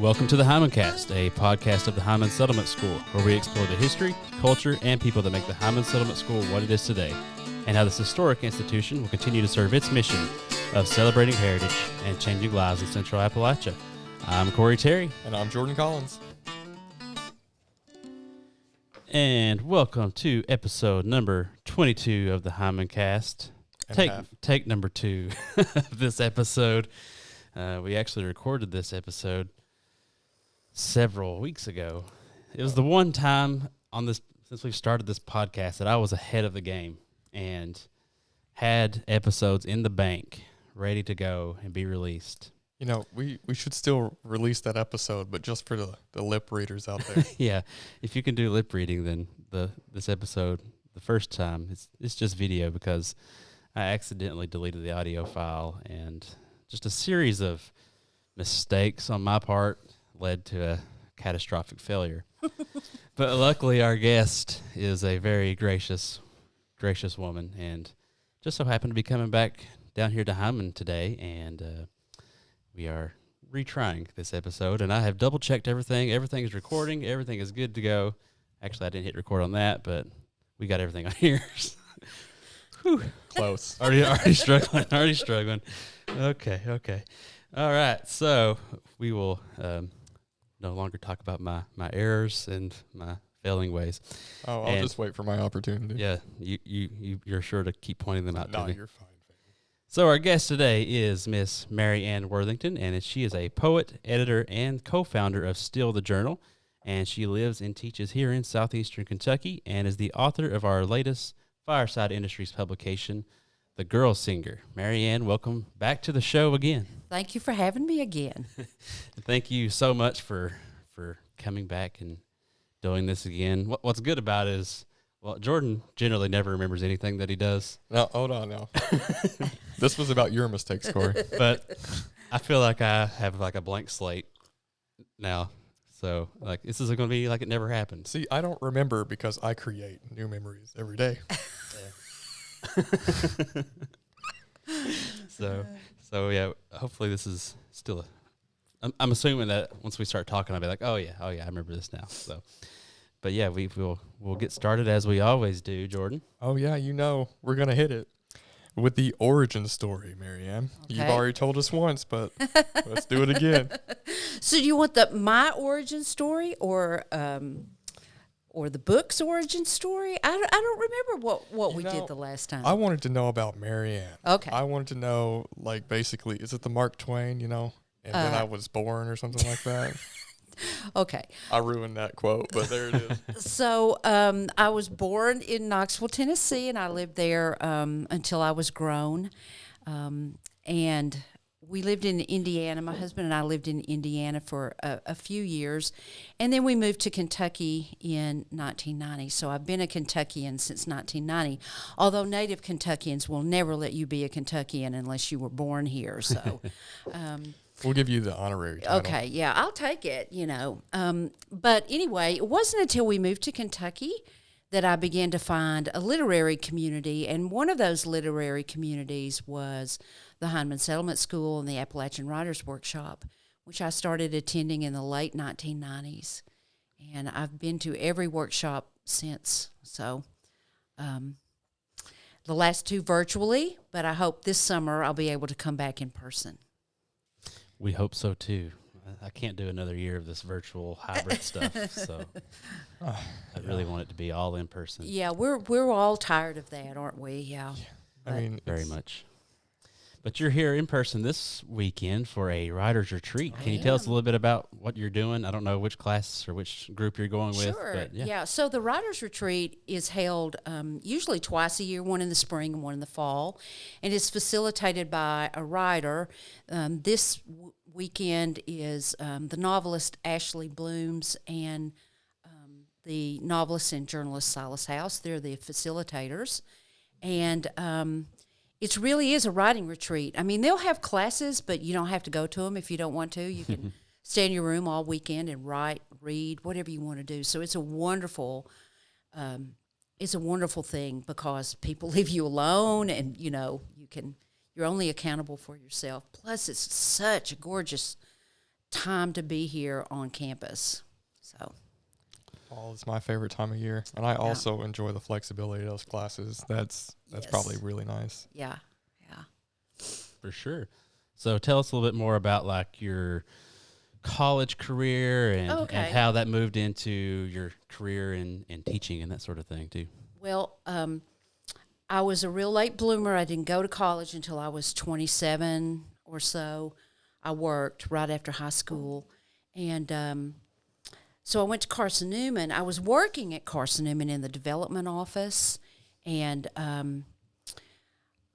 Welcome to the Hymancast, a podcast of the Hyman Settlement School, where we explore the history, culture, and people that make the Hyman Settlement School what it is today, and how this historic institution will continue to serve its mission of celebrating heritage and changing lives in Central Appalachia. I'm Corey Terry. And I'm Jordan Collins. And welcome to episode number 22 of the Hymancast. Take number 2 of this episode. We actually recorded this episode several weeks ago. It was the one time on this, since we've started this podcast, that I was ahead of the game and had episodes in the bank ready to go and be released. You know, we should still release that episode, but just for the lip readers out there. Yeah, if you can do lip reading, then this episode, the first time, it's just video because I accidentally deleted the audio file, and just a series of mistakes on my part led to a catastrophic failure. But luckily, our guest is a very gracious woman, and just so happened to be coming back down here to Hyman today, and we are retrying this episode, and I have double-checked everything. Everything is recording. Everything is good to go. Actually, I didn't hit record on that, but we got everything on here. Whew. Close. Already struggling. Okay. All right, so we will no longer talk about my errors and my failing ways. Oh, I'll just wait for my opportunity. Yeah, you're sure to keep pointing them out to me. No, you're fine. So our guest today is Miss Marianne Worthington, and she is a poet, editor, and co-founder of Still the Journal, and she lives and teaches here in southeastern Kentucky and is the author of our latest Fireside Industries publication, The Girl Singer. Marianne, welcome back to the show again. Thank you for having me again. Thank you so much for coming back and doing this again. What's good about it is, well, Jordan generally never remembers anything that he does. No, hold on now. This was about your mistakes, Corey. But I feel like I have like a blank slate now. So like this is going to be like it never happened. See, I don't remember because I create new memories every day. So yeah, hopefully this is still I'm assuming that once we start talking, I'll be like, oh yeah, I remember this now. So, but yeah, we'll get started as we always do, Jordan. Oh yeah, we're gonna hit it with the origin story, Marianne. Okay. You've already told us once, but let's do it again. So do you want my origin story or the book's origin story? I don't remember what we did the last time. I wanted to know about Marianne. Okay. I wanted to know, like, basically, is it the Mark Twain, and when I was born or something like that? Okay. I ruined that quote, but there it is. So I was born in Knoxville, Tennessee, and I lived there until I was grown. And we lived in Indiana. My husband and I lived in Indiana for a few years, and then we moved to Kentucky in 1990. So I've been a Kentuckian since 1990, although native Kentuckians will never let you be a Kentuckian unless you were born here. So we'll give you the honorary title. Okay, yeah, I'll take it, But anyway, it wasn't until we moved to Kentucky that I began to find a literary community, and one of those literary communities was the Hyman Settlement School and the Appalachian Writers Workshop, which I started attending in the late 1990s. And I've been to every workshop since. So the last 2 virtually, but I hope this summer I'll be able to come back in person. We hope so too. I can't do another year of this virtual hybrid stuff, so I really want it to be all in person. Yeah, we're all tired of that, aren't we? Yeah. I mean, very much. But you're here in person this weekend for a writer's retreat. Can you tell us a little bit about what you're doing? I don't know which class or which group you're going with. Sure. But yeah. So the writer's retreat is held usually twice a year, one in the spring and one in the fall, and it's facilitated by a writer. This weekend is the novelist Ashley Blooms and the novelist and journalist Silas House. They're the facilitators, and it really is a writing retreat. I mean, they'll have classes, but you don't have to go to them if you don't want to. You can stay in your room all weekend and write, read, whatever you want to do. So it's a wonderful thing because people leave you alone, and you're only accountable for yourself. Plus, it's such a gorgeous time to be here on campus. So Fall is my favorite time of year, and I also enjoy the flexibility of those classes. That's probably really nice. yeah. For sure. So tell us a little bit more about like your college career and how that moved into your career in teaching and that sort of thing too. Well, I was a real late bloomer. I didn't go to college until I was 27 or so. I worked right after high school. And so I went to Carson Newman. I was working at Carson Newman in the development office, and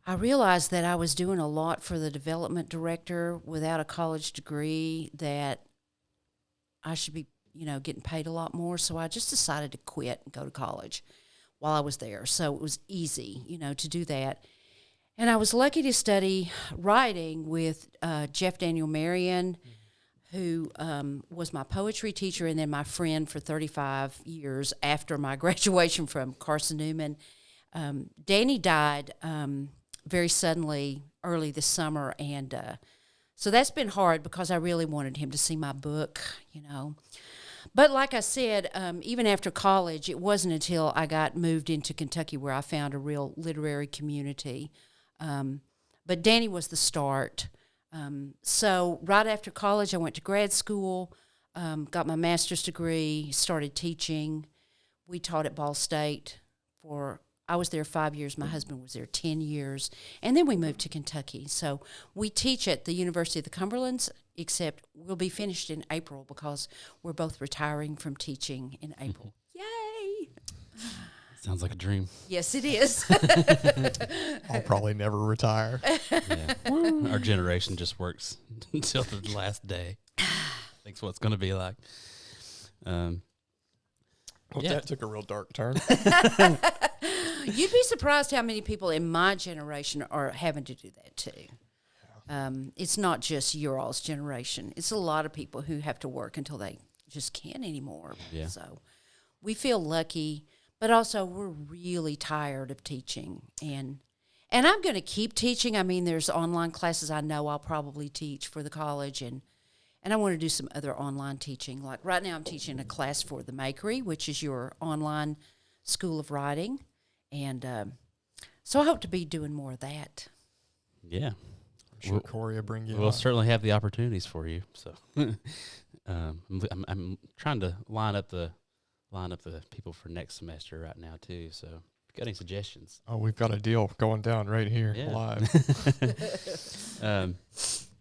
I realized that I was doing a lot for the development director without a college degree, that I should be, getting paid a lot more. So I just decided to quit and go to college while I was there. So it was easy, to do that. And I was lucky to study writing with Jeff Daniel Marion, who was my poetry teacher and then my friend for 35 years after my graduation from Carson Newman. Danny died very suddenly early this summer, and so that's been hard because I really wanted him to see my book, But like I said, even after college, it wasn't until I got moved into Kentucky where I found a real literary community. But Danny was the start. So right after college, I went to grad school, got my master's degree, started teaching. We taught at Ball State I was there 5 years. My husband was there 10 years. And then we moved to Kentucky. So we teach at the University of the Cumberlands, except we'll be finished in April because we're both retiring from teaching in April. Yay! Sounds like a dream. Yes, it is. I'll probably never retire. Yeah. Our generation just works until the last day. Thinks what it's going to be like. That took a real dark turn. You'd be surprised how many people in my generation are having to do that too. It's not just your all's generation. It's a lot of people who have to work until they just can't anymore. Yeah. So we feel lucky, but also we're really tired of teaching. And I'm going to keep teaching. I mean, there's online classes I know I'll probably teach for the college, and I want to do some other online teaching. Like right now I'm teaching a class for the Makery, which is your online school of writing. And so I hope to be doing more of that. Yeah. I'm sure Corey will bring you We'll on. certainly have the opportunities for you. So I'm trying to line up the people for next semester right now too. So if you got any suggestions? Oh, we've got a deal going down right here live.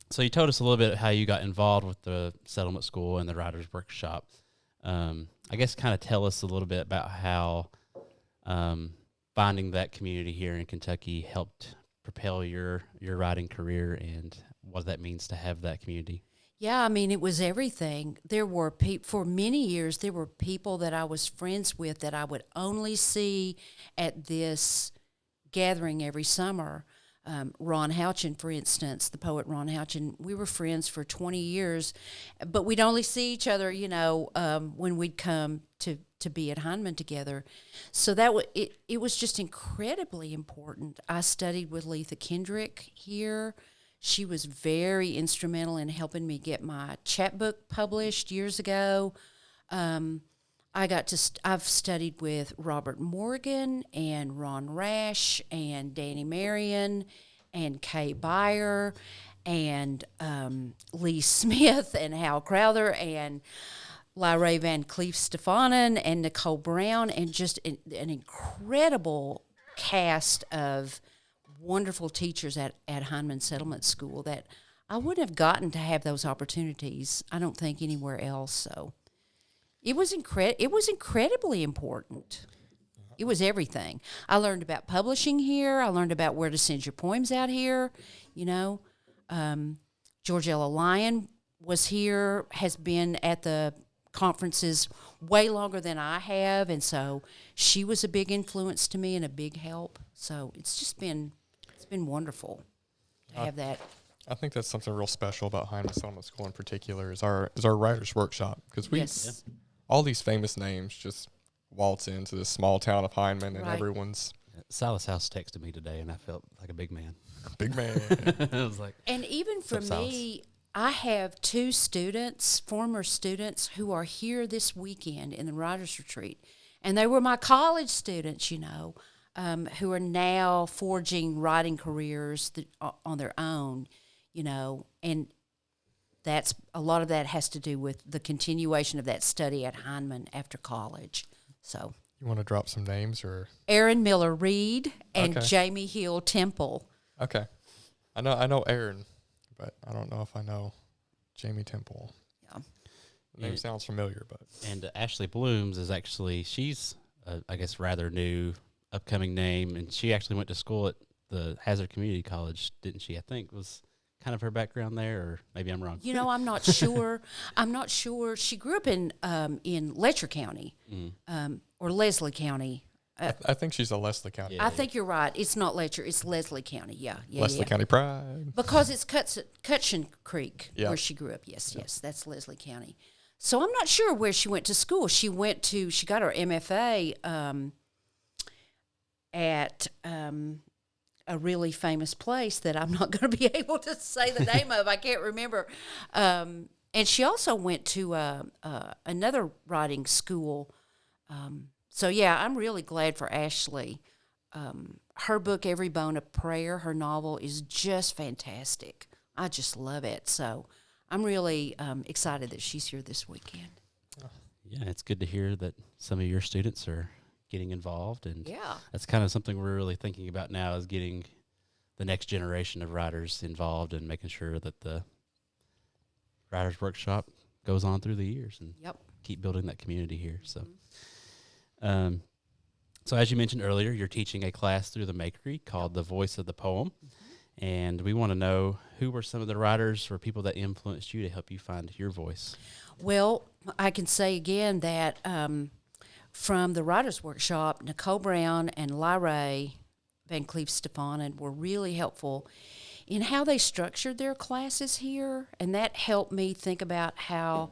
So you told us a little bit how you got involved with the settlement school and the writers workshop. I guess kind of tell us a little bit about how finding that community here in Kentucky helped propel your writing career and what that means to have that community. Yeah, I mean, it was everything. There were for many years, there were people that I was friends with that I would only see at this gathering every summer. Ron Houchin, for instance, the poet Ron Houchin, we were friends for 20 years, but we'd only see each other, when we'd come to be at Heinemann together. So it was just incredibly important. I studied with Letha Kendrick here. She was very instrumental in helping me get my chapbook published years ago. I've studied with Robert Morgan and Ron Rash and Danny Marion and Kay Beyer and Lee Smith and Hal Crowther and Lyrae Van Cleef Stefanen and Nicole Brown, and just an incredible cast of wonderful teachers at Heinemann Settlement School that I wouldn't have gotten to have those opportunities, I don't think, anywhere else. So it was incredibly important. It was everything. I learned about publishing here. I learned about where to send your poems out here. Georgella Lyon was here, has been at the conferences way longer than I have, and so she was a big influence to me and a big help. So it's been wonderful to have that. I think that's something real special about Heinemann Settlement School in particular is our writers workshop, because all these famous names just waltz into this small town of Heinemann, and everyone's. Silas House texted me today, and I felt like a big man. Big man. I was like, and even for me, I have 2 students, former students, who are here this weekend in the Writers Retreat. And they were my college students, who are now forging writing careers on their own, and that's a lot of that has to do with the continuation of that study at Heinemann after college. So You want to drop some names or? Aaron Miller Reed and Okay. Jamie Hill Temple. Okay. I know Aaron, but I don't know if I know Jamie Temple. Yeah. The name Yeah. sounds familiar, but And Ashley Blooms is actually, she's, I guess, rather new, upcoming name, and she actually went to school at the Hazard Community College, didn't she? I think was kind of her background there, or maybe I'm wrong. I'm not sure. I'm not sure. She grew up in Letcher County, or Leslie County. I think she's a Leslie County. I think you're right. It's not Letcher. It's Leslie County. Yeah. Leslie County Pride. Because it's Cutchin Creek Yeah. where she grew up. Yes, that's Leslie County. So I'm not sure where she went to school. She got her MFA at a really famous place that I'm not going to be able to say the name of. I can't remember. And she also went to another writing school. So, yeah, I'm really glad for Ashley. Her book, Every Bone a Prayer, her novel, is just fantastic. I just love it. So I'm really excited that she's here this weekend. Yeah, it's good to hear that some of your students are getting involved, and Yeah. that's kind of something we're really thinking about now, is getting the next generation of writers involved and making sure that the Writers Workshop goes on through the years and Yep. keep building that community here. So, so as you mentioned earlier, you're teaching a class through the Makery called The Voice of the Poem, and we want to know who were some of the writers or people that influenced you to help you find your voice. Well, I can say again that from the Writers Workshop, Nicole Brown and Lyra Van Cleef Stefanen were really helpful in how they structured their classes here, and that helped me think about how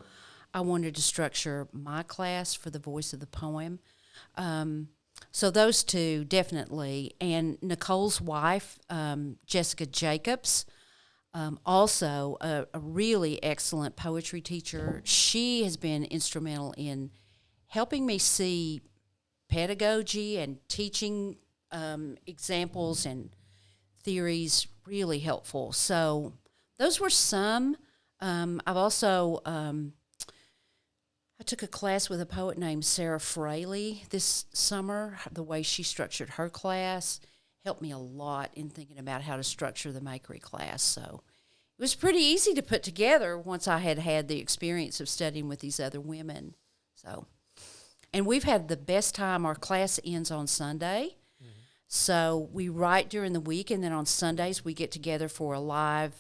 I wanted to structure my class for the Voice of the Poem. So those two definitely, and Nicole's wife, Jessica Jacobs, also a really excellent poetry teacher. She has been instrumental in helping me see pedagogy and teaching examples and theories really helpful. So those were some. I've also I took a class with a poet named Sarah Fraley this summer. The way she structured her class helped me a lot in thinking about how to structure the Makery class. So it was pretty easy to put together once I had had the experience of studying with these other women. So, and we've had the best time. Our class ends on Sunday. So we write during the week, and then on Sundays we get together for a live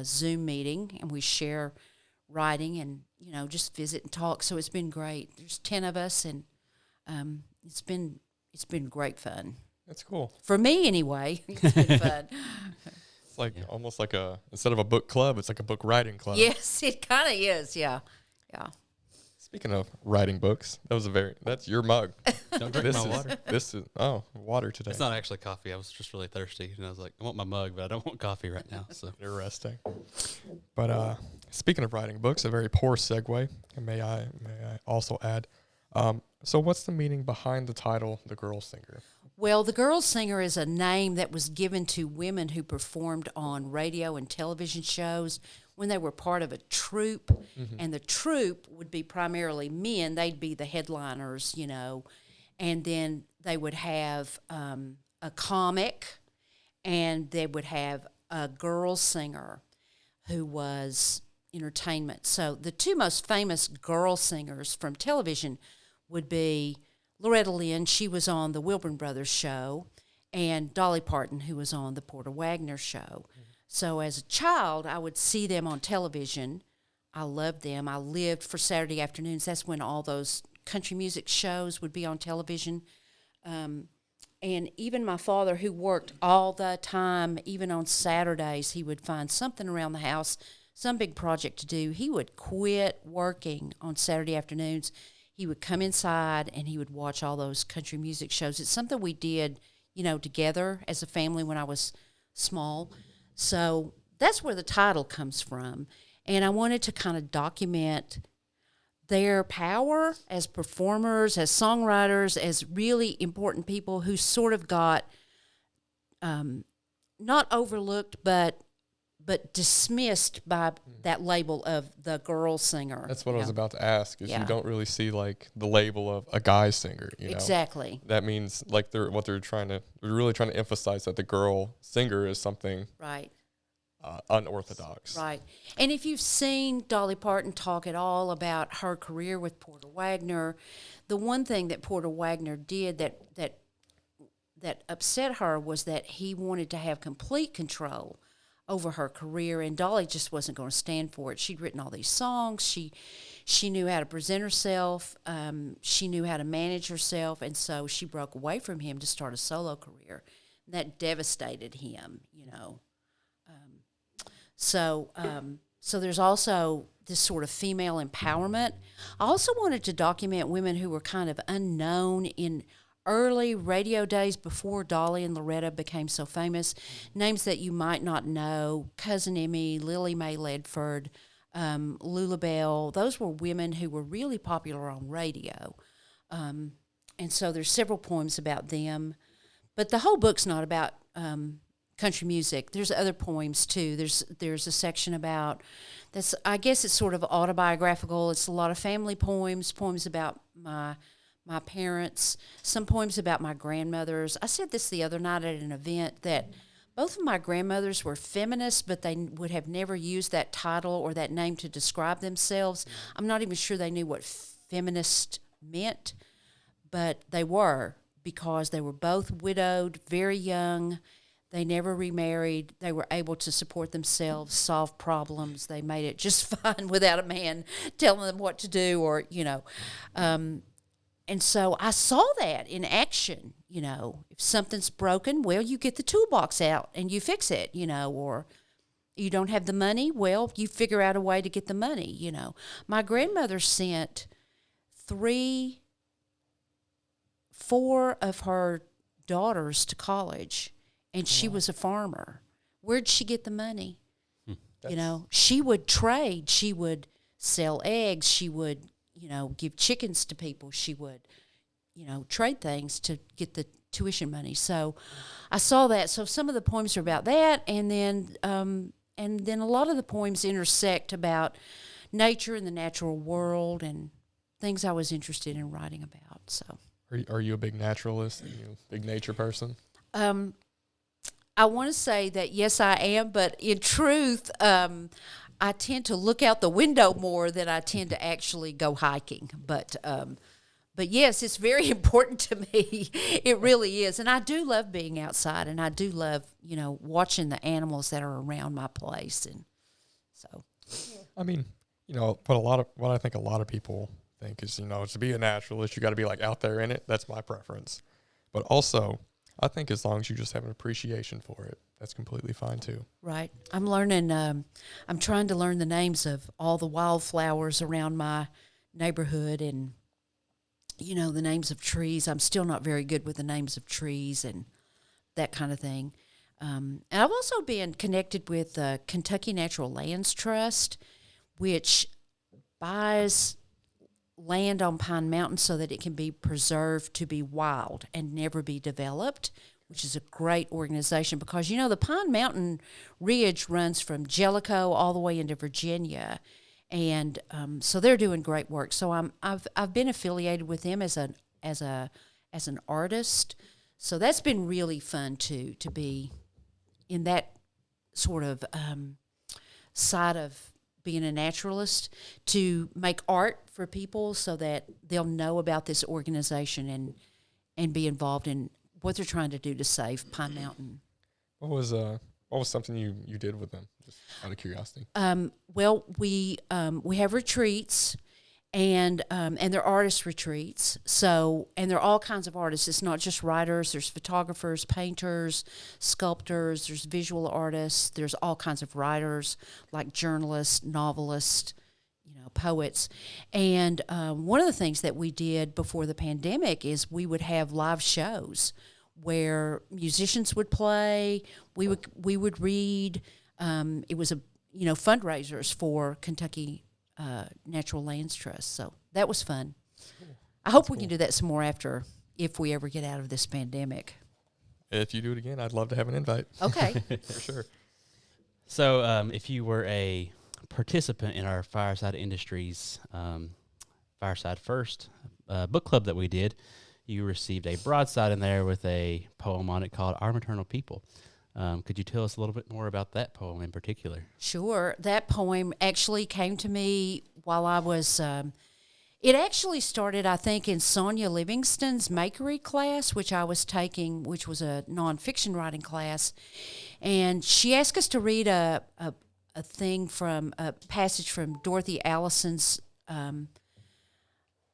Zoom meeting, and we share writing and, just visit and talk. So it's been great. There's 10 of us, and it's been great fun. That's cool. For me, anyway. It's been fun. It's like almost like instead of a book club, it's like a book writing club. Yes, it kind of is. Yeah. Speaking of writing books, that's your mug. Don't drink my water. This is water today. It's not actually coffee. I was just really thirsty, and I was like, I want my mug, but I don't want coffee right now. So Interesting. But speaking of writing books, a very poor segue. And may I also add? So what's the meaning behind the title, The Girl Singer? Well, the Girl Singer is a name that was given to women who performed on radio and television shows when they were part of a troupe, and the troupe would be primarily men. They'd be the headliners, and then they would have a comic, and they would have a girl singer who was entertainment. So the two most famous girl singers from television would be Loretta Lynn. She was on the Wilburn Brothers show, and Dolly Parton, who was on the Porter Wagner show. So as a child, I would see them on television. I loved them. I lived for Saturday afternoons. That's when all those country music shows would be on television. And even my father, who worked all the time, even on Saturdays, he would find something around the house, some big project to do. He would quit working on Saturday afternoons. He would come inside and he would watch all those country music shows. It's something we did, together as a family when I was small. So that's where the title comes from. And I wanted to kind of document their power as performers, as songwriters, as really important people who sort of got not overlooked, but dismissed by that label of the girl singer. That's what I was about to ask, is Yeah. you don't really see like the label of a guy singer, you know? Exactly. That means like they're really trying to emphasize that the girl singer is something Right. unorthodox. Right. And if you've seen Dolly Parton talk at all about her career with Porter Wagoner, the one thing that Porter Wagoner did that upset her was that he wanted to have complete control over her career, and Dolly just wasn't going to stand for it. She'd written all these songs. She knew how to present herself. She knew how to manage herself, and so she broke away from him to start a solo career. And that devastated him, you know. So there's also this sort of female empowerment. I also wanted to document women who were kind of unknown in early radio days before Dolly and Loretta became so famous. Names that you might not know: Cousin Emmy, Lily Mae Ledford, Lula Bell. Those were women who were really popular on radio. And so there's several poems about them. But the whole book's not about country music. There's other poems too. There's a section about that's, I guess it's sort of autobiographical. It's a lot of family poems about my parents, some poems about my grandmothers. I said this the other night at an event, that both of my grandmothers were feminists, but they would have never used that title or that name to describe themselves. I'm not even sure they knew what feminist meant, but they were, because they were both widowed, very young. They never remarried. They were able to support themselves, solve problems. They made it just fine without a man telling them what to do, or, you know. And so I saw that in action, you know. If something's broken, well, you get the toolbox out and you fix it, you know, or you don't have the money, well, you figure out a way to get the money, you know. My grandmother sent 4 of her daughters to college, and she was a farmer. Where'd she get the money? You know, she would trade. She would sell eggs. She would, you know, give chickens to people. She would, you know, trade things to get the tuition money. So I saw that. So some of the poems are about that, and then a lot of the poems intersect about nature and the natural world and things I was interested in writing about. So Are you a big naturalist? Are you a big nature person? I want to say that yes, I am, but in truth, I tend to look out the window more than I tend to actually go hiking. But yes, it's very important to me. It really is, and I do love being outside, and I do love, you know, watching the animals that are around my place, and so. I mean, you know, what I think a lot of people think is, you know, to be a naturalist, you got to be like out there in it. That's my preference, but also, I think as long as you just have an appreciation for it, that's completely fine too. Right. I'm learning, I'm trying to learn the names of all the wildflowers around my neighborhood, and, you know, the names of trees. I'm still not very good with the names of trees and that kind of thing. And I've also been connected with the Kentucky Natural Lands Trust, which buys land on Pine Mountain so that it can be preserved to be wild and never be developed, which is a great organization, because, you know, the Pine Mountain Ridge runs from Jellicoe all the way into Virginia, and so they're doing great work. So I've been affiliated with them as an artist, so that's been really fun too, to be in that sort of side of being a naturalist, to make art for people so that they'll know about this organization and be involved in what they're trying to do to save Pine Mountain. What was something you did with them, just out of curiosity? Well, we have retreats, and they're artist retreats. So, and they're all kinds of artists. It's not just writers. There's photographers, painters, sculptors. There's visual artists. There's all kinds of writers, like journalists, novelists, you know, poets. And one of the things that we did before the pandemic is we would have live shows where musicians would play. We would read. It was fundraisers for Kentucky Natural Lands Trust. So that was fun. I hope we can do that some more if we ever get out of this pandemic. If you do it again, I'd love to have an invite. Okay. For sure. So if you were a participant in our Fireside Industries Fireside First book club that we did, you received a broadside in there with a poem on it called Our Maternal People. Could you tell us a little bit more about that poem in particular? Sure. That poem actually came to me while I was, it actually started, I think, in Sonia Livingston's Makery class, which I was taking, which was a nonfiction writing class. And she asked us to read a passage from Dorothy Allison's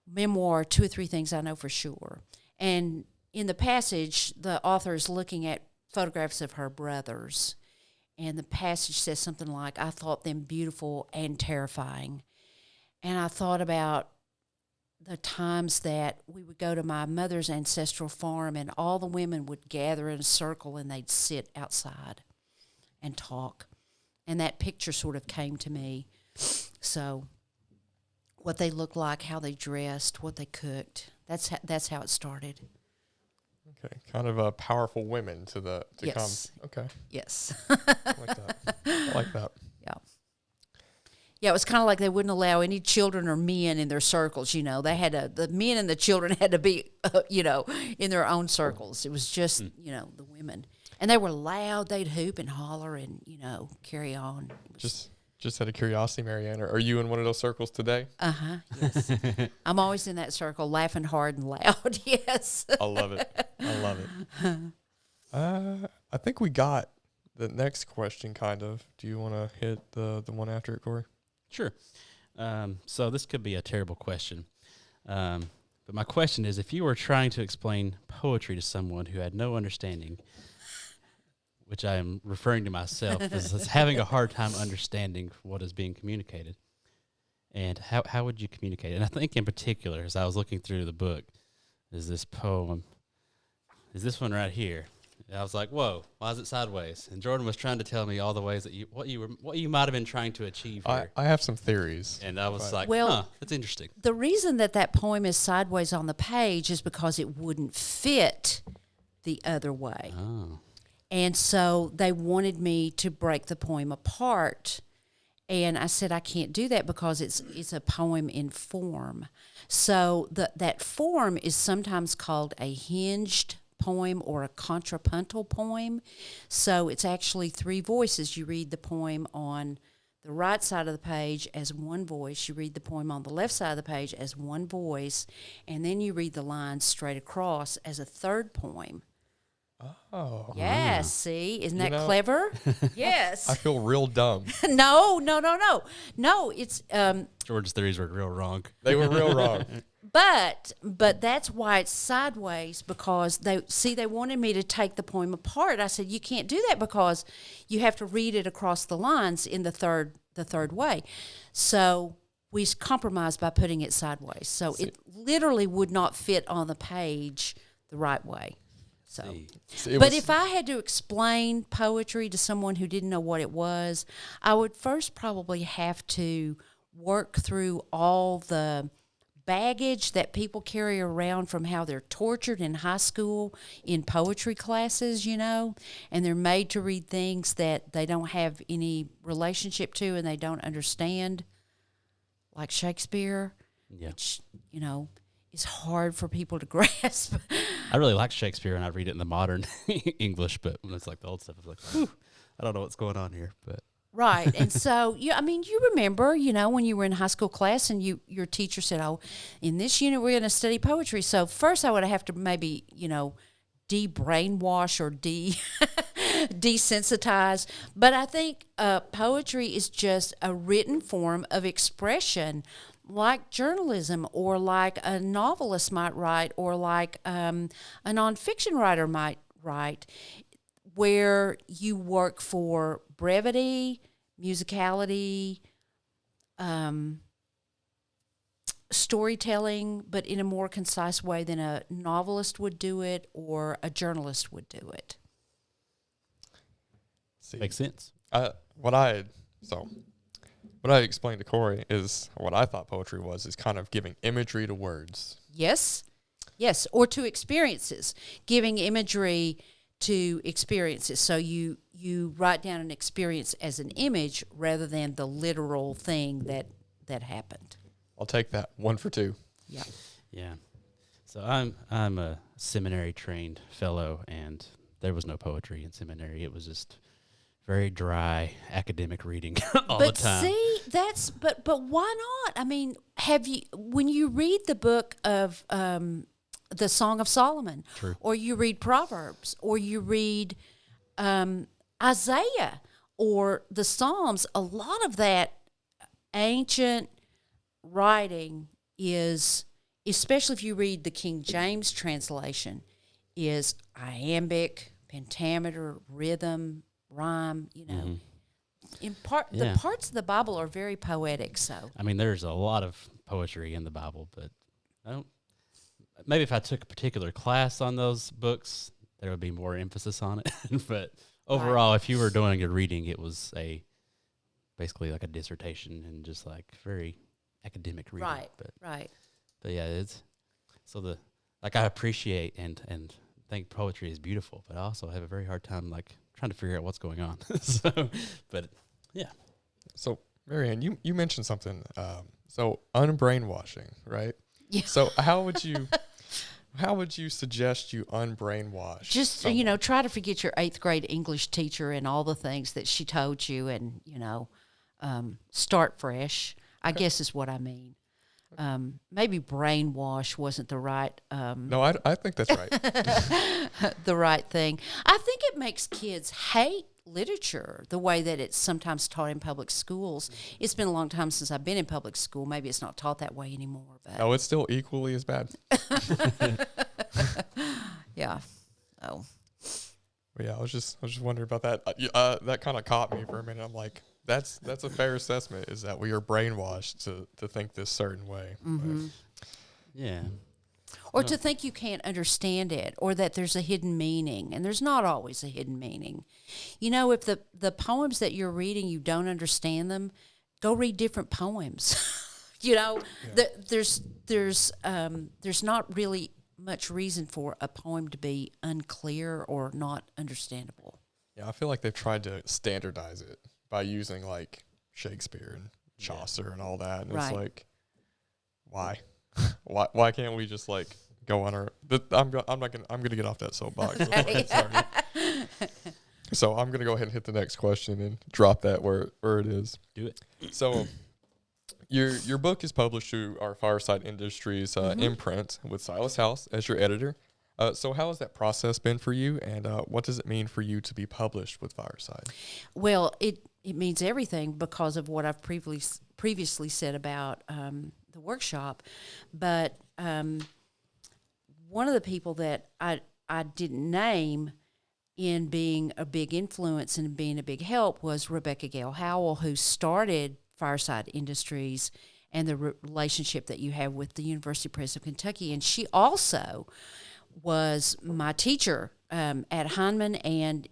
memoir, Two or Three Things I Know for Sure. And in the passage, the author is looking at photographs of her brothers. And the passage says something like, I thought them beautiful and terrifying. And I thought about the times that we would go to my mother's ancestral farm and all the women would gather in a circle and they'd sit outside and talk. And that picture sort of came to me. So what they looked like, how they dressed, what they cooked, that's how it started. Okay, kind of powerful women to Yes. come. Okay, Yes. I like that. I like that. Yeah, it was kind of like they wouldn't allow any children or men in their circles. They had the men and the children had to be, in their own circles. It was just, the women. And they were loud. They'd hoop and holler and, carry on. Just out of curiosity, Marianne, are you in one of those circles today? Uh-huh, yes. I'm always in that circle, laughing hard and loud, yes. I love it. I think we got the next question, kind of. Do you want to hit the one after it, Corey? Sure. So this could be a terrible question. But my question is, if you were trying to explain poetry to someone who had no understanding, which I am referring to myself as having a hard time understanding what is being communicated, and how would you communicate it? And I think in particular, as I was looking through the book, is this poem, is this one right here. And I was like, whoa, why is it sideways? And Jordan was trying to tell me all the ways that what you might have been trying to achieve here. I have some theories. And I was like, that's interesting. The reason that poem is sideways on the page is because it wouldn't fit the other way. Oh. And so they wanted me to break the poem apart. And I said, I can't do that because it's a poem in form. So that form is sometimes called a hinged poem or a contrapuntal poem. So it's actually three voices. You read the poem on the right side of the page as one voice. You read the poem on the left side of the page as one voice. And then you read the lines straight across as a third poem. Oh. Yes, see? Isn't that clever? Yes. I feel real dumb. No, it's George's theories were real wrong. They were real wrong. But that's why it's sideways, because they wanted me to take the poem apart. I said, you can't do that because you have to read it across the lines in the third way. So we compromised by putting it sideways. So it literally would not fit on the page the right way. So, but if I had to explain poetry to someone who didn't know what it was, I would first probably have to work through all the baggage that people carry around from how they're tortured in high school in poetry classes, and they're made to read things that they don't have any relationship to and they don't understand, like Shakespeare, which, is hard for people to grasp. I really like Shakespeare, and I read it in the modern English, but when it's like the old stuff, it's like, whew, I don't know what's going on here. But right, and so you remember, when you were in high school class, and your teacher said, "Oh, in this unit we're going to study poetry." So first, I would have to maybe de-brainwash or desensitize. But I think poetry is just a written form of expression, like journalism, or like a novelist might write, or like a nonfiction writer might write, where you work for brevity, musicality, storytelling, but in a more concise way than a novelist would do it or a journalist would do it. Makes sense. What I had So what I explained to Corey is what I thought poetry was, is kind of giving imagery to words. Yes, yes, or to experiences, giving imagery to experiences. So you write down an experience as an image rather than the literal thing that happened. I'll take that. 1 for 2. Yeah. Yeah. So I'm a seminary trained fellow, and there was no poetry in seminary. It was just very dry academic reading all the time. But see, but why not? I mean, when you read the book of the Song of Solomon, True. or you read Proverbs, or you read Isaiah or the Psalms, a lot of that ancient writing is, especially if you read the King James translation, is iambic, pentameter, rhythm, rhyme, In the parts of the Bible are very poetic. So I mean, there's a lot of poetry in the Bible, but I don't. Maybe if I took a particular class on those books, there would be more emphasis on it. But overall, if you were doing a reading, it was basically like a dissertation and just like very academic reading. Right. But yeah, it's so I appreciate and think poetry is beautiful, but I also have a very hard time like trying to figure out what's going on. But yeah. So Marianne, you mentioned something. So unbrainwashing, right? Yeah. So how would you suggest you unbrainwash? Just someone? try to forget your 8th grade English teacher and all the things that she told you, and start fresh. I guess is what I mean. Maybe brainwash wasn't the right. No, I think that's right. The right thing. I think it makes kids hate literature the way that it's sometimes taught in public schools. It's been a long time since I've been in public school. Maybe it's not taught that way anymore. But No, it's still equally as bad. yeah. Oh. But yeah, I was just wondering about that. That kind of caught me for a minute. I'm like, that's a fair assessment, is that we are brainwashed to think this certain way. Mm-hmm. Yeah. Or to think you can't understand it, or that there's a hidden meaning, and there's not always a hidden meaning. If the poems that you're reading, you don't understand them, go read different poems. There's not really much reason for a poem to be unclear or not understandable. Yeah, I feel like they've tried to standardize it by using like Shakespeare and Chaucer and all that, and Right. it's like, why? Why can't we just like go on our? I'm gonna get off that soapbox. Sorry. So I'm gonna go ahead and hit the next question and drop that where it is. Do it. So your book is published through our Fireside Industries imprint with Silas House as your editor. So how has that process been for you, and what does it mean for you to be published with Fireside? Well, it means everything because of what I've previously said about the workshop. But one of the people that I didn't name in being a big influence and being a big help was Rebecca Gale Howell, who started Fireside Industries and the relationship that you have with the University Press of Kentucky. And she also was my teacher at Heinemann and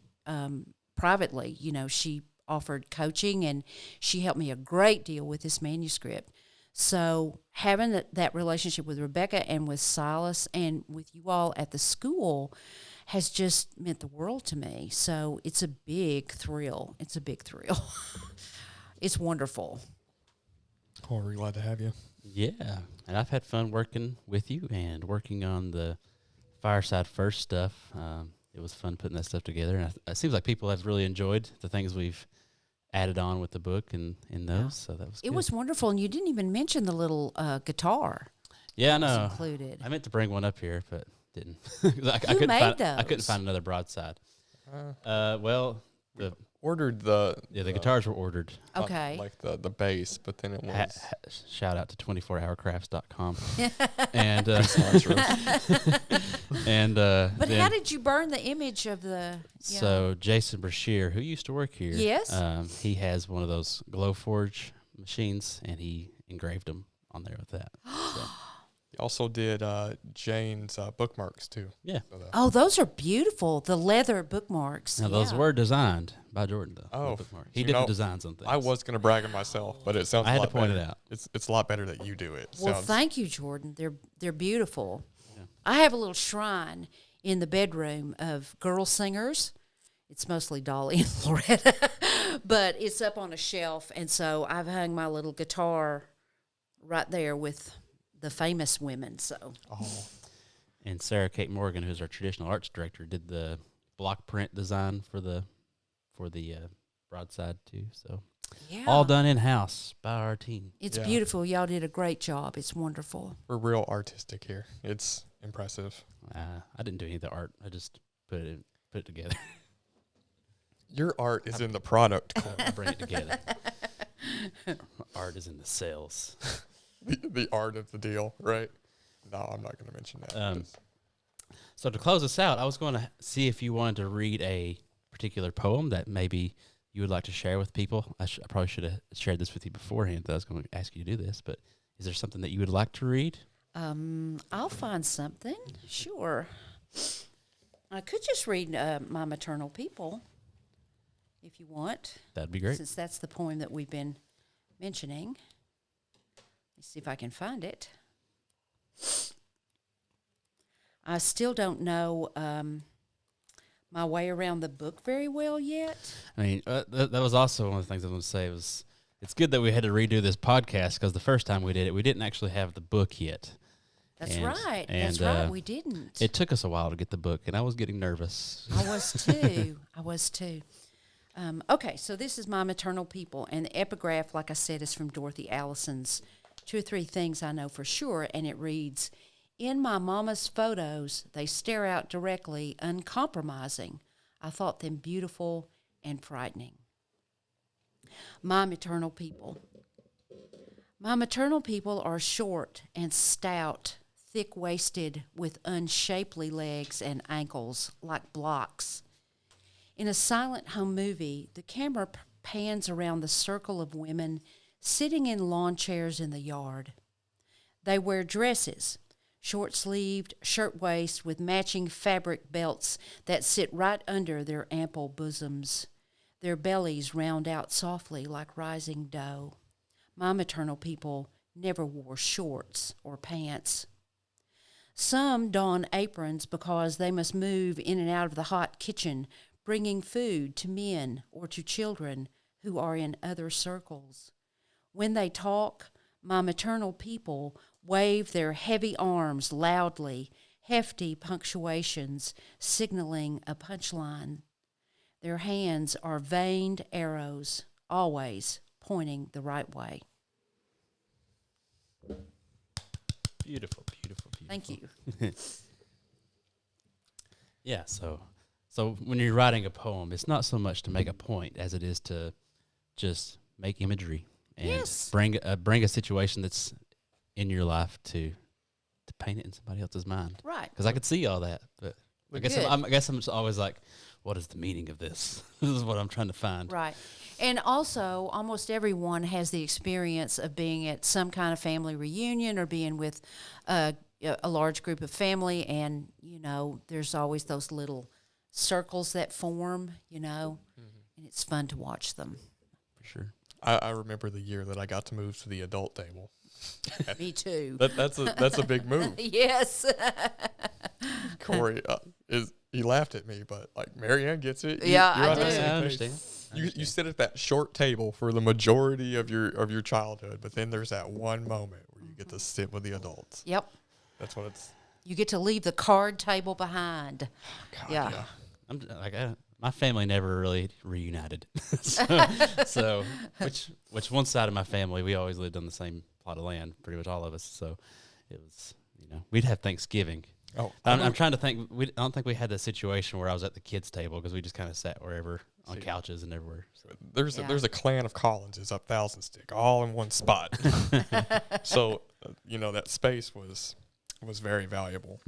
privately. She offered coaching, and she helped me a great deal with this manuscript. So having that relationship with Rebecca and with Silas and with you all at the school has just meant the world to me. So it's a big thrill. It's wonderful. Oh, we're glad to have you. Yeah. And I've had fun working with you and working on the Fireside First stuff. It was fun putting that stuff together. And it seems like people have really enjoyed the things we've added on with the book and in those. Yeah. So that was good. It was wonderful. And you didn't even mention the little guitar. Yeah, I know. Included. I meant to bring one up here, but didn't. I couldn't find another broadside. Ordered the guitars were ordered. Okay. Like the bass, but then it was shout out to 24hourcrafts.com. And but how did you burn the image of the So Jason Brashear, who used to work here, yes, he has one of those Glowforge machines, and he engraved them on there with that. So. You also did Jane's bookmarks too. Yeah. So Oh, those are beautiful. The leather bookmarks. Now, those Yeah. were designed by Jordan, though. Oh, the bookmark. He you did know, the designs on things. I was going to brag on myself, but it sounds I a had lot to point better. it out. It's a lot better that you do it. Well, Sounds- thank you, Jordan. They're beautiful. Yeah. I have a little shrine in the bedroom of girl singers. It's mostly Dolly and Loretta, but it's up on a shelf, and so I've hung my little guitar right there with the famous women. So Oh, And Sarah Kate Morgan, who's our traditional arts director, did the block print design for the broadside too. So yeah, all done in house by our team. It's Yeah. beautiful. Y'all did a great job. It's wonderful. we're real artistic here. It's impressive. I didn't do any of the art. I just put it together. Your art is in the product. I bring it together. Art is in the cells. the art of the deal, right? No, I'm not going to mention that. So to close us out, I was going to see if you wanted to read a particular poem that maybe you would like to share with people. I probably should have shared this with you beforehand. I was going to ask you to do this, but is there something that you would like to read? I'll find something. Sure. I could just read My Maternal People, if you want, That'd be great. since that's the poem that we've been mentioning. Let's see if I can find it. I still don't know my way around the book very well yet. I mean, that was also one of the things I was going to say was it's good that we had to redo this podcast because the first time we did it, we didn't actually have the book yet. That's And- right. and, That's right. We didn't. It took us a while to get the book, and I was getting nervous. I was too. I was too. Okay, so this is My Maternal People, and the epigraph, like I said, is from Dorothy Allison's 2 or 3 Things I Know for Sure, and it reads, "In my mama's photos, they stare out directly, uncompromising. I thought them beautiful and frightening." My maternal people. My maternal people are short and stout, thick-waisted, with unshapely legs and ankles like blocks. In a silent home movie, the camera pans around the circle of women sitting in lawn chairs in the yard. They wear dresses, short-sleeved shirtwaists with matching fabric belts that sit right under their ample bosoms. Their bellies round out softly like rising dough. My maternal people never wore shorts or pants. Some don aprons because they must move in and out of the hot kitchen, bringing food to men or to children who are in other circles. When they talk, my maternal people wave their heavy arms loudly, hefty punctuations signaling a punchline. Their hands are veined arrows, always pointing the right way. Beautiful, beautiful, beautiful. Thank you. Yeah, so when you're writing a poem, it's not so much to make a point as it is to just make imagery and Yes. bring a situation that's in your life to paint it in somebody else's mind. Right. Because I could see all that, but I guess Good. I guess I'm just always like, what is the meaning of this? This is what I'm trying to find. Right. And also, almost everyone has the experience of being at some kind of family reunion or being with a large group of family. And, you know, there's always those little circles that form, you know, and it's fun to watch them. For sure. I remember the year that I got to move to the adult table. Me too. That's a big move. Yes. Corey he laughed at me, but like Marianne gets it. Yeah, you're I on the do. same I page. understand. You sit at that short table for the majority of your childhood, but then there's that one moment where you get to sit with the adults. Yep. That's what it's. You get to leave the card table behind. God, Yeah. I'm like my family never really reunited. so which one side of my family we always lived on the same plot of land, pretty much all of us. So it was we'd have Thanksgiving. Oh, I'm trying to think. I don't think we had the situation where I was at the kids' table because we just kind of sat wherever on See. couches and everywhere. So. there's a clan of Collinses up Thousand Stick, all in one spot. So that space was very valuable,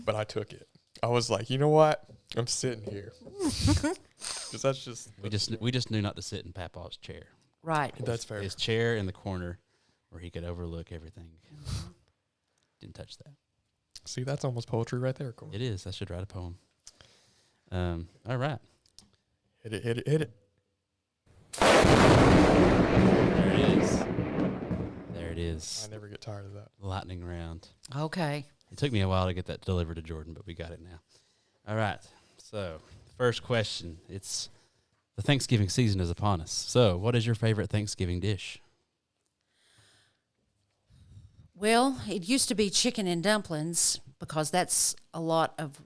but I took it. I was like, you know what? I'm sitting here because that's just We just knew not to sit in Papa's chair. Right. that's fair. His chair in the corner where he could overlook everything. didn't touch that. See, that's almost poetry right there, Corey. It is. I should write a poem. All right. Hit it, hit it, hit it. There it is. There it is. I never get tired of that. Lightning round. Okay. It took me a while to get that delivered to Jordan, but we got it now. All right. So, first question. It's the Thanksgiving season is upon us. So, what is your favorite Thanksgiving dish? Well, it used to be chicken and dumplings because that's a lot of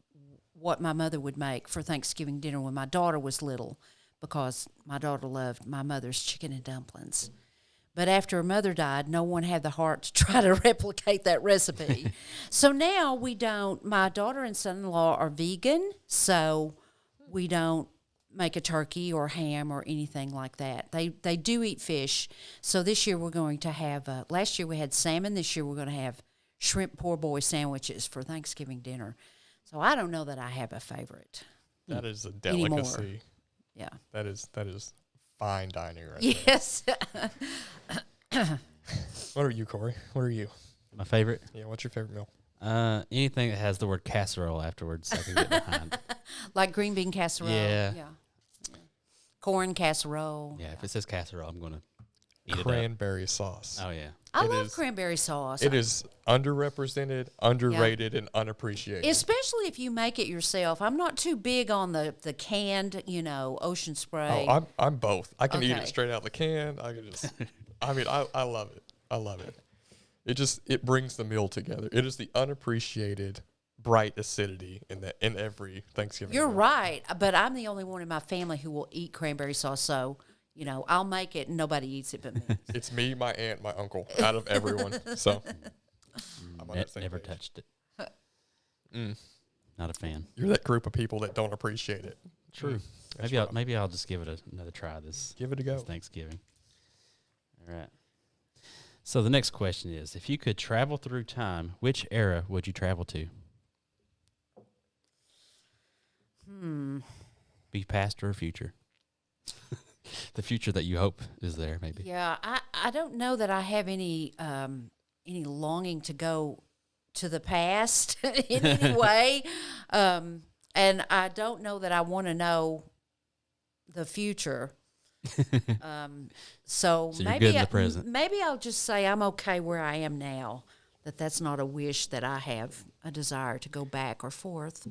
what my mother would make for Thanksgiving dinner when my daughter was little, because my daughter loved my mother's chicken and dumplings. But after her mother died, no one had the heart to try to replicate that recipe. So now we don't. My daughter and son-in-law are vegan, so we don't make a turkey or ham or anything like that. They do eat fish. So this year we're going to have, last year we had salmon. This year we're going to have shrimp poor boy sandwiches for Thanksgiving dinner. So I don't know that I have a favorite. That is a delicacy. Anymore. Yeah. That is fine dining right Yes. there. What are you, Corey? What are you? My favorite? Yeah, what's your favorite meal? Anything that has the word casserole afterwards, I can get behind. Like green bean casserole. Yeah. Corn casserole. Yeah, if it says casserole, I'm going to eat Cranberry sauce. it up. Oh, yeah. I It love is- cranberry sauce. It is underrepresented, underrated, and unappreciated. Especially if you make it yourself. I'm not too big on the canned, ocean spray. Oh, I'm both. I can eat Okay. it straight out the can. I can just. I mean, I love it. I love it. It brings the meal together. It is the unappreciated bright acidity in every Thanksgiving. You're meal. right, but I'm the only one in my family who will eat cranberry sauce. So, I'll make it and nobody eats it but me. It's me, my aunt, my uncle, out of everyone. So I'm on that same Never page. touched it. Not a fan. You're that group of people that don't appreciate it. True. That's Maybe rough. maybe I'll just give it another try this Give it a go. Thanksgiving. All right. So the next question is, if you could travel through time, which era would you travel to? Be past or future? The future that you hope is there, maybe. Yeah, I don't know that I have any longing to go to the past in any way, and I don't know that I want to know the future. So you're maybe good in the present. maybe I'll just say I'm okay where I am now. That's not a wish that I have a desire to go back or forth.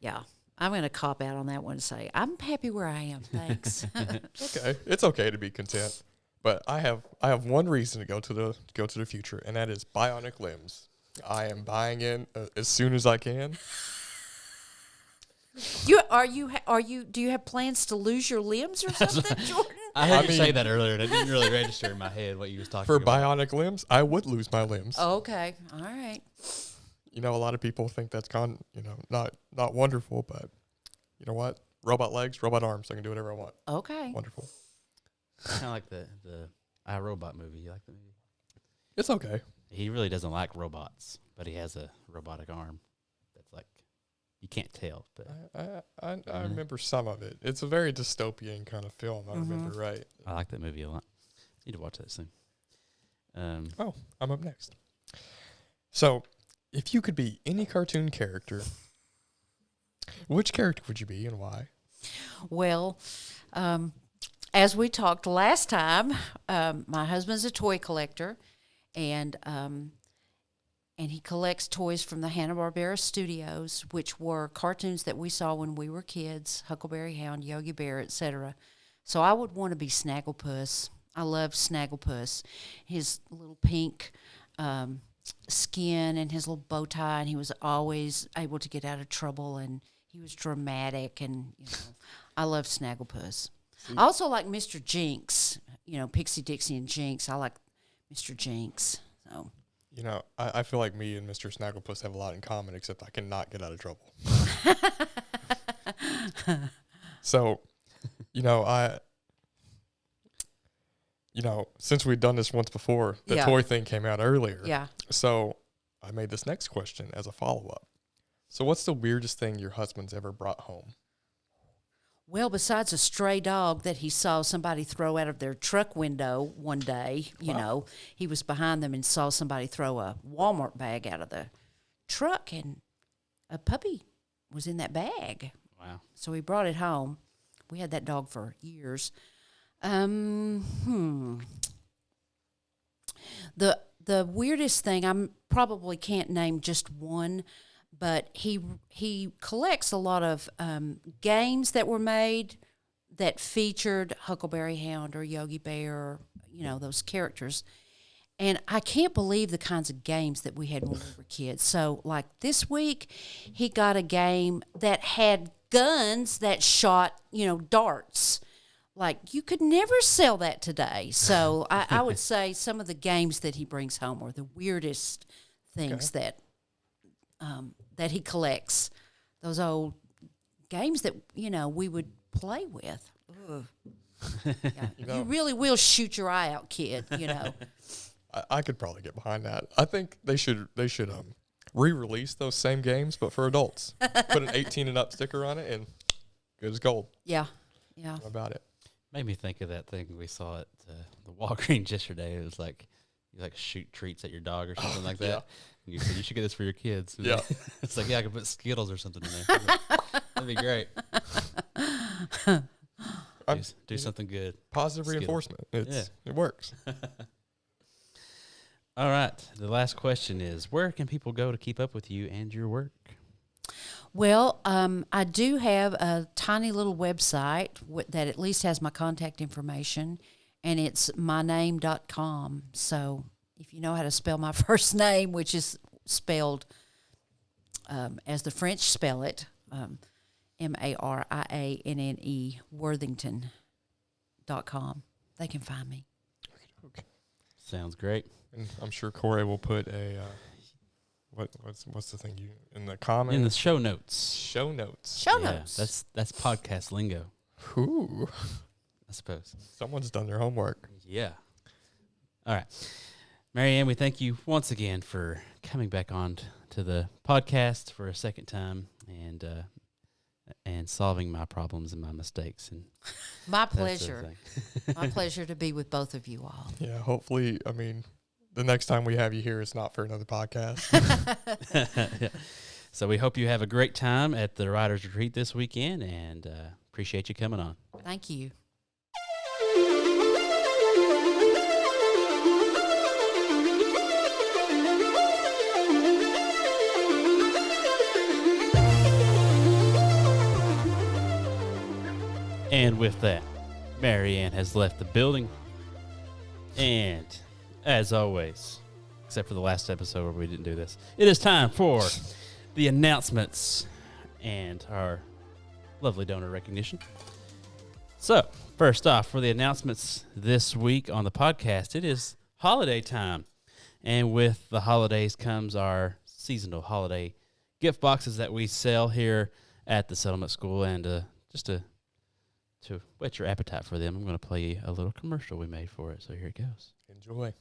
Yeah. I'm going to cop out on that one and say, I'm happy where I am. Thanks. Okay, it's okay to be content, but I have one reason to go to the future, and that is bionic limbs. I am buying in as soon as I can. Do you have plans to lose your limbs or something, Jordan? I heard I you say mean- that earlier, and it didn't really register in my head what you was talking For about. bionic limbs, I would lose my limbs. Oh, okay. All right. A lot of people think that's not wonderful, but you know what? Robot legs, robot arms. I can do whatever I want. Okay. Wonderful. Kind of like the iRobot movie. You like the movie? It's okay. He really doesn't like robots, but he has a robotic arm that's like, you can't tell. But I remember some of it. It's a very dystopian kind of film. I remember right. I like that movie a lot. Need to watch that soon. Oh, I'm up next. So, if you could be any cartoon character, which character would you be and why? Well, as we talked last time, my husband's a toy collector, and he collects toys from the Hanna-Barbera studios, which were cartoons that we saw when we were kids, Huckleberry Hound, Yogi Bear, etc. So I would want to be Snagglepuss. I love Snagglepuss. His little pink skin and his little bow tie, and he was always able to get out of trouble, and he was dramatic, and I love Snagglepuss. I also like Mr. Jinx, Pixie Dixie and Jinx. I like Mr. Jinx. So I feel like me and Mr. Snagglepuss have a lot in common, except I cannot get out of trouble. So, since we'd done this once before, the Yeah. toy thing came out earlier. yeah. So I made this next question as a follow-up. So what's the weirdest thing your husband's ever brought home? Well, besides a stray dog that he saw somebody throw out of their truck window one day, he was behind them and saw somebody throw a Walmart bag out of the truck, and a puppy was in that bag. Wow. So he brought it home. We had that dog for years. The weirdest thing, I probably can't name just one, but he collects a lot of games that were made that featured Huckleberry Hound or Yogi Bear, or, those characters. And I can't believe the kinds of games that we had when we were kids. So, like this week, he got a game that had guns that shot, darts. Like, you could never sell that today. So I would say some of the games that he brings home are the weirdest things that he collects. Those old games that, we would play with. Yeah. You really will shoot your eye out, kid, I could probably get behind that. I think they should re-release those same games, but for adults. Put an 18 and up sticker on it, and good as gold. Yeah. How about it? Made me think of that thing we saw at the Walgreens yesterday. It was like you shoot treats at your dog or something like that. Yeah. And you said you should get this for your kids. And Yeah. It's like, I could put Skittles or something in there. That'd be great. Do something good. Positive Skittles. reinforcement. It works. All right. The last question is, where can people go to keep up with you and your work? Well, I do have a tiny little website that at least has my contact information, and it's myname.com. So if you know how to spell my first name, which is spelled as the French spell it, Marianne Worthington.com, they can find me. Okay. Sounds great. And I'm sure Corey will put a what's the thing in the comments? In the show notes. Show notes. Show notes. That's podcast lingo, Ooh. I suppose. Someone's done their homework. Yeah. All right. Marianne, we thank you once again for coming back on to the podcast for a second time and solving my problems and my mistakes. And My pleasure. My pleasure to be with both of you all. Yeah, hopefully, the next time we have you here, it's not for another podcast. Yeah. So we hope you have a great time at the Writers Retreat this weekend, and appreciate you coming on. Thank you. And with that, Marianne has left the building. And as always, except for the last episode where we didn't do this, it is time for the announcements and our lovely donor recognition. So, first off, for the announcements this week on the podcast, it is holiday time. And with the holidays comes our seasonal holiday gift boxes that we sell here at the Settlement School. And just to whet your appetite for them, I'm going to play a little commercial we made for it. So here it goes. Enjoy.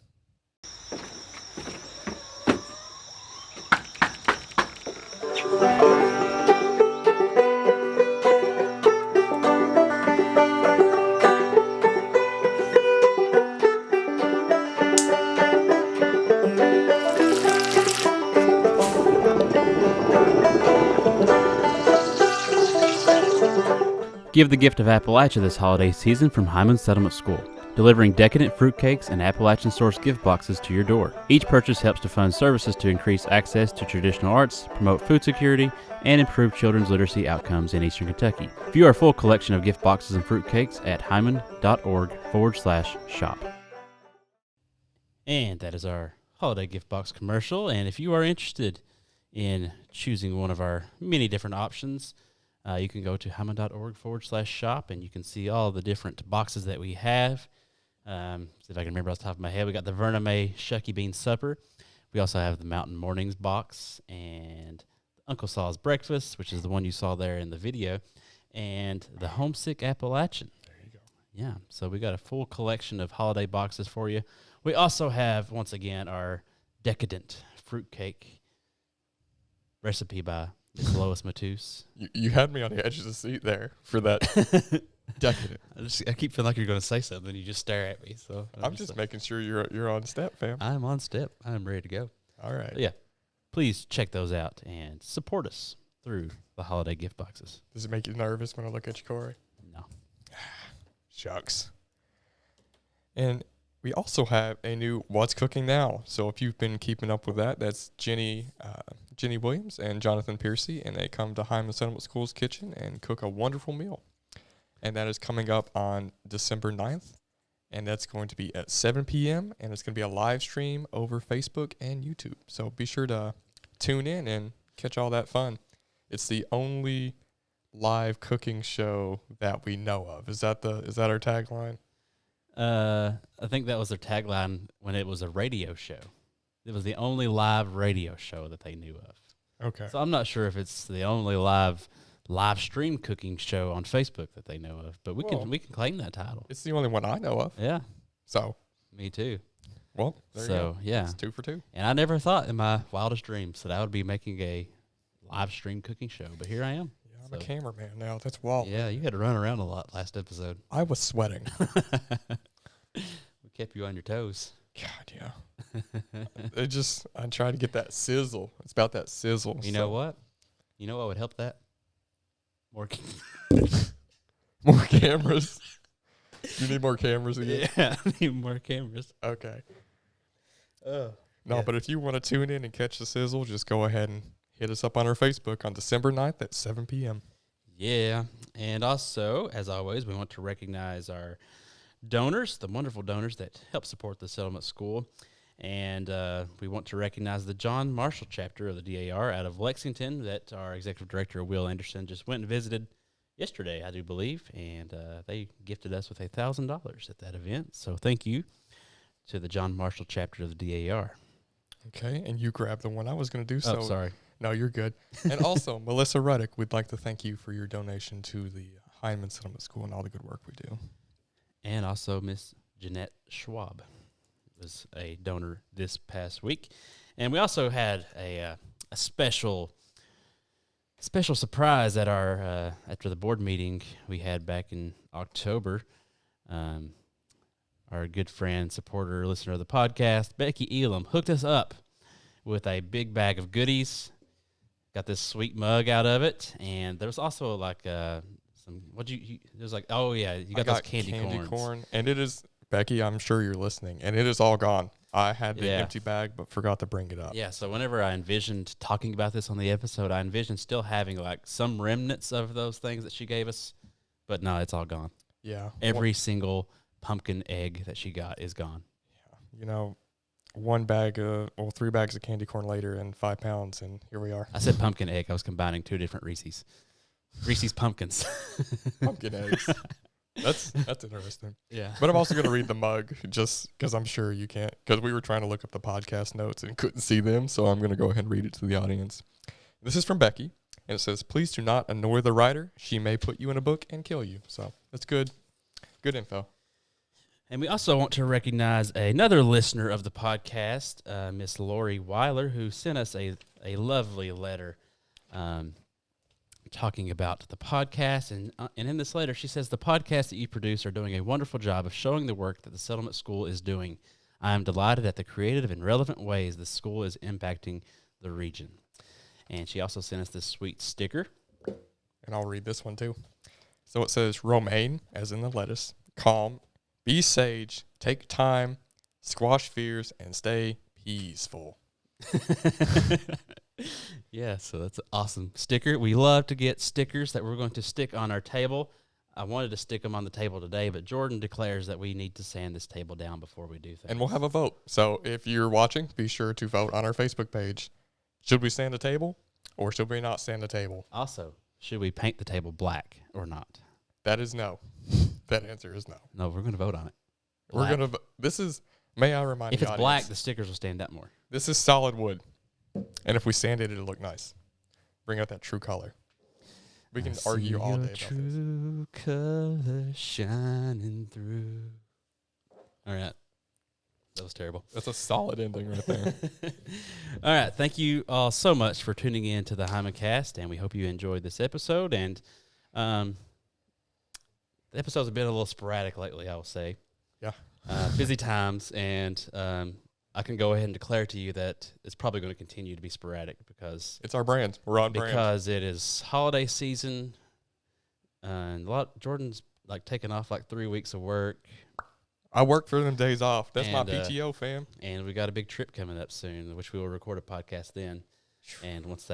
Give the gift of Appalachia this holiday season from Hyman Settlement School, delivering decadent fruitcakes and Appalachian-sourced gift boxes to your door. Each purchase helps to fund services to increase access to traditional arts, promote food security, and improve children's literacy outcomes in Eastern Kentucky. View our full collection of gift boxes and fruitcakes at hyman.org/shop. And that is our holiday gift box commercial. And if you are interested in choosing one of our many different options, you can go to hyman.org/shop, and you can see all the different boxes that we have. See if I can remember off the top of my head. We got the Verna May Shucky Bean Supper. We also have the Mountain Mornings box and Uncle Sal's Breakfast, which is the one you saw there in the video, and the Homesick Appalachian. There you go. Yeah, so we got a full collection of holiday boxes for you. We also have, once again, our Decadent Fruitcake recipe by Miss Lois Matus. You had me on the edge of the seat there for that Decadent. I keep feeling like you're going to say something. You just stare at me. So I'm just making sure you're on step, fam. I'm on step. I'm ready to go. All right. But yeah, please check those out and support us through the holiday gift boxes. Does it make you nervous when I look at you, Corey? No. Shucks. And we also have a new What's Cooking Now. So if you've been keeping up with that, that's Jenny Williams and Jonathan Piercy, and they come to Hyman Settlement School's kitchen and cook a wonderful meal. And that is coming up on December 9th, and that's going to be at 7 p.m., and it's going to be a live stream over Facebook and YouTube. So be sure to tune in and catch all that fun. It's the only live cooking show that we know of. Is that our tagline? I think that was their tagline when it was a radio show. It was the only live radio show that they knew of. Okay. So I'm not sure if it's the only live stream cooking show on Facebook that they know of, but we can claim that title. It's the only one I know of. Yeah. So. Me too. Well, there you go. Yeah. It's 2 for 2. And I never thought in my wildest dreams that I would be making a live stream cooking show, but here I am. Yeah, I'm a cameraman now. That's wild. Yeah, you had to run around a lot last episode. I was sweating. We kept you on your toes. God, yeah. I try to get that sizzle. It's about that sizzle. You know what? You know what would help that? More cameras. You need more cameras again? Yeah, I need more cameras. Okay. No, but if you want to tune in and catch the sizzle, just go ahead and hit us up on our Facebook on December 9th at 7 p.m. Yeah, and also, as always, we want to recognize our donors, the wonderful donors that help support the Settlement School. And we want to recognize the John Marshall chapter of the DAR out of Lexington that our executive director, Will Anderson, just went and visited yesterday, I do believe. And they gifted us with $1,000 at that event. So thank you to the John Marshall chapter of the DAR. Okay, and you grabbed the one I was going to do. Oh, sorry. No, you're good. And also, Melissa Ruddick, we'd like to thank you for your donation to the Hyman Settlement School and all the good work we do. And also Miss Jenette Schwab was a donor this past week. And we also had a special surprise at our after the board meeting we had back in October. Our good friend, supporter, listener of the podcast, Becky Elam, hooked us up with a big bag of goodies. Got this sweet mug out of it, and there was also like some. There's like, oh yeah, you got those candy corn, and it is. Becky, I'm sure you're listening, and it is all gone. I had the empty bag, but forgot to bring it up. Yeah, so whenever I envisioned talking about this on the episode, I envisioned still having like some remnants of those things that she gave us, but no, it's all gone. Yeah. Every single pumpkin egg that she got is gone. Yeah. You know, 3 bags of candy corn later and 5 pounds, and here we are. I said pumpkin egg. I was combining 2 different Reese's. Reese's pumpkins. Pumpkin eggs. That's interesting. Yeah. But I'm also going to read the mug just because I'm sure you can't, because we were trying to look up the podcast notes and couldn't see them. So I'm going to go ahead and read it to the audience. This is from Becky, and it says, "Please do not annoy the writer. She may put you in a book and kill you." So that's good. Good info. And we also want to recognize another listener of the podcast, Miss Lori Weiler, who sent us a lovely letter talking about the podcast. And in this letter, she says, "The podcasts that you produce are doing a wonderful job of showing the work that the Settlement School is doing. I am delighted at the creative and relevant ways the school is impacting the region." And she also sent us this sweet sticker. And I'll read this one too. So it says, "Romaine," as in the lettuce, "calm, be sage, take time, squash fears, and stay peaceful." Yeah, so that's an awesome sticker. We love to get stickers that we're going to stick on our table. I wanted to stick them on the table today, but Jordan declares that we need to sand this table down before we do things. And we'll have a vote. So if you're watching, be sure to vote on our Facebook page. Should we sand the table or should we not sand the table? Also, should we paint the table black or not? That is no. That answer is no. No, we're going to vote on it. May I remind if the it's audience, black, the stickers will stand up more. This is solid wood. And if we sand it, it'll look nice. Bring out that true color. We can argue all day about this. True color shining through. All right. That was terrible. That's a solid ending right there. All right. Thank you all so much for tuning in to the Hyman Cast, and we hope you enjoyed this episode. And the episodes have been a little sporadic lately, I will say. Yeah. Busy times, and I can go ahead and declare to you that it's probably going to continue to be sporadic because it's our brand. We're on brand. Because it is holiday season, and Jordan's like taking off like 3 weeks of work. I work for them days off. That's my And, PTO, fam. And we got a big trip coming up soon, which we will record a podcast then. And once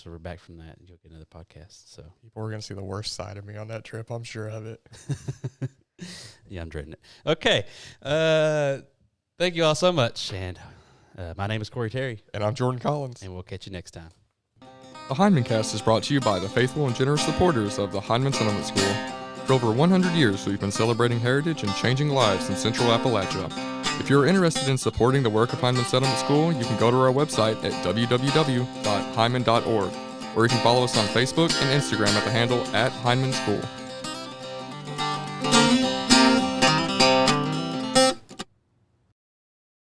we're back from that, you'll get another podcast. So People are going to see the worst side of me on that trip. I'm sure of it. yeah, I'm dreading it. Okay. Thank you all so much. And my name is Corey Terry. And I'm Jordan Collins. And we'll catch you next time. The Hyman Cast is brought to you by the faithful and generous supporters of the Hyman Sentiment School. For over 100 years, we've been celebrating heritage and changing lives in Central Appalachia. If you're interested in supporting the work of Hyman Settlement School, you can go to our website at www.hyman.org, or you can follow us on Facebook and Instagram at the handle @Hyman School.